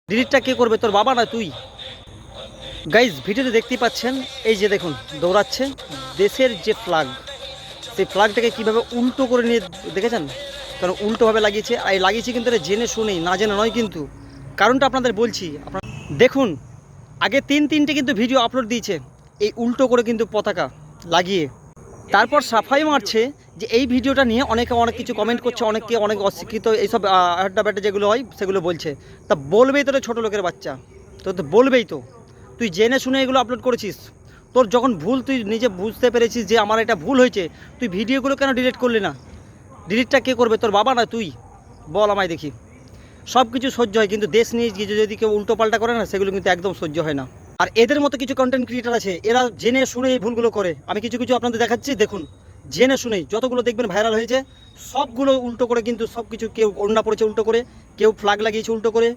ডিলিটটা কে করবে, তোর বাবা না তুই? গাইজ ভিডিওতে দেখতেই পাচ্ছেন, এই যে দেখুন দৌড়াচ্ছে দেশের যে ফ্ল্যাগ, সেই ফ্ল্যাগটাকে কীভাবে উল্টো করে নিয়ে দেখেছেন? কারণ উল্টোভাবে লাগিয়েছে, আর লাগিয়েছে কিন্তু এটা জেনে শুনেই, না জেনে নয় কিন্তু। কারণটা আপনাদের বলছি, আপনার দেখুন আগে তিনটে কিন্তু ভিডিও আপলোড দিয়েছে এই উল্টো করে কিন্তু পতাকা লাগিয়ে, তারপর সাফাই মারছে যে এই ভিডিওটা নিয়ে অনেকে অনেক কিছু কমেন্ট করছে, অনেকে অনেক অশিক্ষিত এইসব আড্ডা ব্যাড্ডা যেগুলো হয় সেগুলো বলছে। তা বলবেই তো রে ছোটো লোকের বাচ্চা, তো বলবেই তো, তুই জেনে শুনে এগুলো আপলোড করেছিস। তোর যখন ভুল তুই নিজে বুঝতে পেরেছিস যে আমার এটা ভুল হয়েছে, তুই ভিডিওগুলো কেন ডিলিট করলি না? ডিলিটটা কে করবে, তোর বাবা না তুই? বল আমায় দেখি। সব কিছু সহ্য হয়, কিন্তু দেশ নিয়ে যদি কেউ উল্টো পাল্টা করে না, সেগুলো কিন্তু একদম সহ্য হয় না। আর এদের মতো কিছু কন্টেন্ট ক্রিয়েটার আছে, এরা জেনে শুনে এই ভুলগুলো করে। আমি কিছু কিছু আপনাদের দেখাচ্ছি, দেখুন জেনে শুনেই যতগুলো দেখবেন ভাইরাল হয়েছে সবগুলো উল্টো করে, কিন্তু সব কিছু, কেউ ওড়না পড়েছে উল্টো করে, কেউ ফ্ল্যাগ লাগিয়েছে উল্টো করে,